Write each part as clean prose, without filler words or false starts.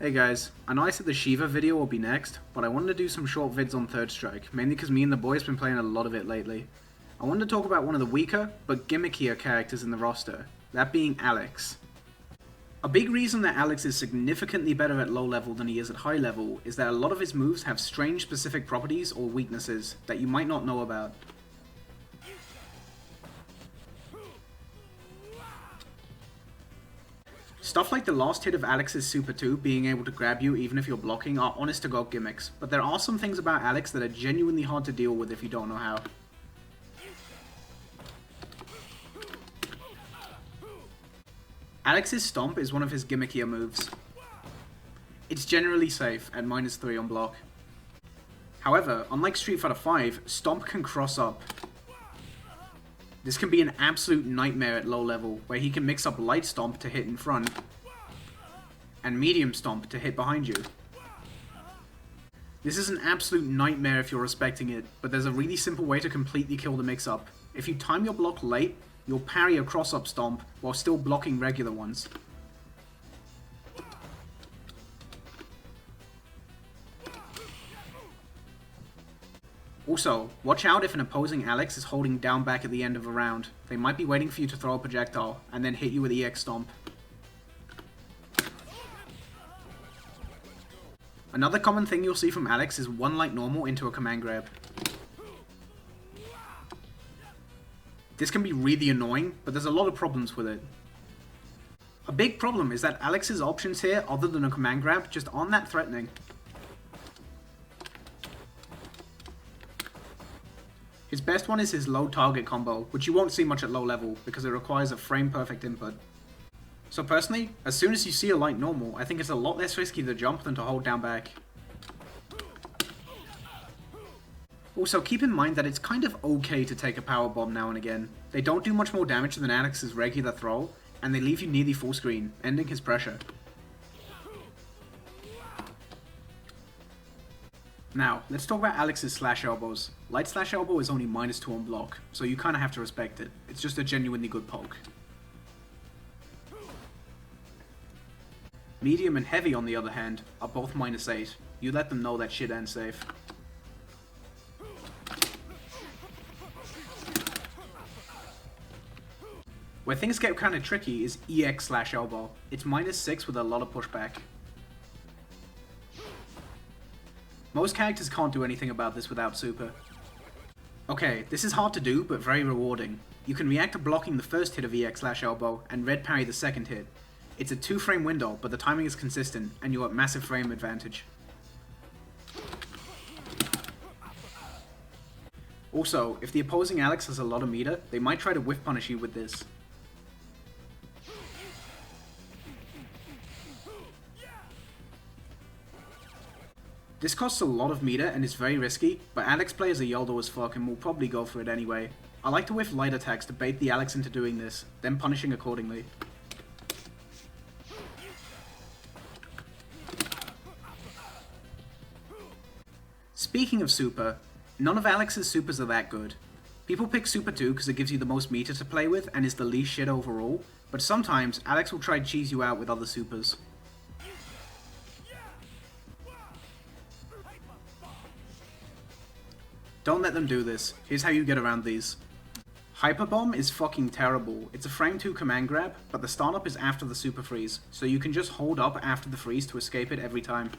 Hey guys, I know I said the Shiva video will be next, but I wanted to do some short vids on Third Strike, mainly because me and the boys been playing a lot of it lately. I wanted to talk about one of the weaker, but gimmickier characters in the roster, that being Alex. A big reason that Alex is significantly better at low level than he is at high level is that a lot of his moves have strange specific properties or weaknesses that you might not know about. Stuff like the last hit of Alex's Super 2 being able to grab you even if you're blocking are honest to god gimmicks, but there are some things about Alex that are genuinely hard to deal with if you don't know how. Alex's Stomp is one of his gimmickier moves. It's generally safe at -3 on block. However, unlike Street Fighter V, Stomp can cross up. This can be an absolute nightmare at low level, where he can mix up Light Stomp to hit in front, and Medium Stomp to hit behind you. This is an absolute nightmare if you're respecting it, but there's a really simple way to completely kill the mix-up. If you time your block late, you'll parry a cross-up stomp while still blocking regular ones. Also, watch out if an opposing Alex is holding down back at the end of a round. They might be waiting for you to throw a projectile, and then hit you with EX Stomp. Another common thing you'll see from Alex is one like normal into a command grab. This can be really annoying, but there's a lot of problems with it. A big problem is that Alex's options here, other than a command grab, just aren't that threatening. His best one is his low target combo, which you won't see much at low level because it requires a frame perfect input. So personally, as soon as you see a light normal, I think it's a lot less risky to jump than to hold down back. Also, keep in mind that it's kind of okay to take a power bomb now and again. They don't do much more damage than Alex's regular throw, and they leave you nearly full screen, ending his pressure. Now, let's talk about Alex's slash elbows. Light slash elbow is only -2 on block, so you kinda have to respect it. It's just a genuinely good poke. Medium and heavy, on the other hand, are both -8. You let them know that shit ends safe. Where things get kinda tricky is EX slash elbow. It's -6 with a lot of pushback. Most characters can't do anything about this without super. Okay, this is hard to do, but very rewarding. You can react to blocking the first hit of EX slash elbow, and red parry the second hit. It's a 2-frame window, but the timing is consistent, and you're at massive frame advantage. Also, if the opposing Alex has a lot of meter, they might try to whiff punish you with this. This costs a lot of meter and is very risky, but Alex players are YOLO as fuck and will probably go for it anyway. I like to whiff light attacks to bait the Alex into doing this, then punishing accordingly. Speaking of super, none of Alex's supers are that good. People pick Super 2 because it gives you the most meter to play with and is the least shit overall, but sometimes Alex will try to cheese you out with other supers. Don't let them do this. Here's how you get around these. Hyper Bomb is fucking terrible. It's a frame 2 command grab, but the startup is after the super freeze, so you can just hold up after the freeze to escape it every time.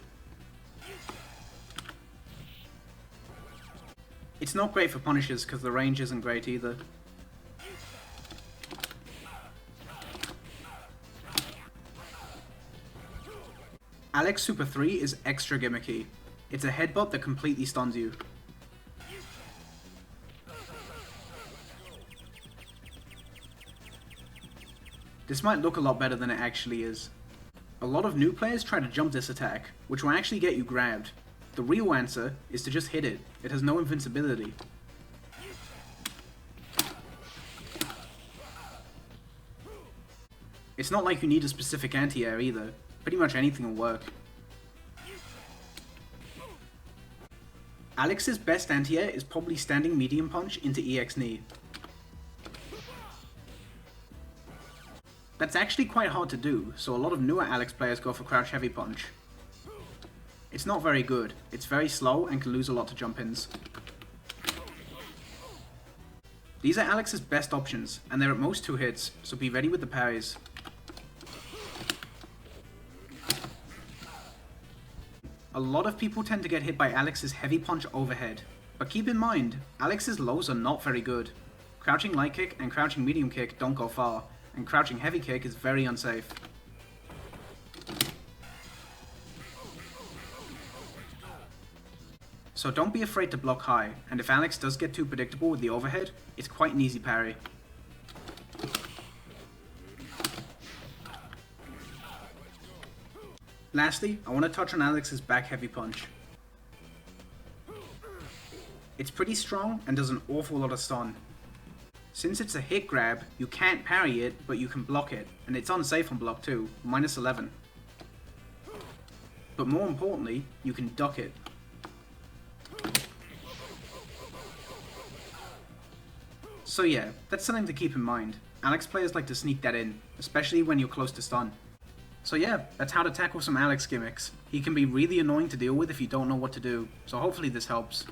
It's not great for punishes because the range isn't great either. Alex Super 3 is extra gimmicky. It's a headbutt that completely stuns you. This might look a lot better than it actually is. A lot of new players try to jump this attack, which will actually get you grabbed. The real answer is to just hit it. It has no invincibility. It's not like you need a specific anti-air either. Pretty much anything will work. Alex's best anti-air is probably standing medium punch into EX knee. That's actually quite hard to do, so a lot of newer Alex players go for crouch heavy punch. It's not very good. It's very slow and can lose a lot to jump-ins. These are Alex's best options, and they're at most 2 hits, so be ready with the parries. A lot of people tend to get hit by Alex's heavy punch overhead, but keep in mind, Alex's lows are not very good. Crouching light kick and crouching medium kick don't go far, and crouching heavy kick is very unsafe. So don't be afraid to block high, and if Alex does get too predictable with the overhead, it's quite an easy parry. Lastly, I want to touch on Alex's back heavy punch. It's pretty strong and does an awful lot of stun. Since it's a hit grab, you can't parry it, but you can block it, and it's unsafe on block too, -11. But more importantly, you can duck it. So yeah, that's something to keep in mind. Alex players like to sneak that in, especially when you're close to stun. So yeah, that's how to tackle some Alex gimmicks. He can be really annoying to deal with if you don't know what to do, so hopefully this helps.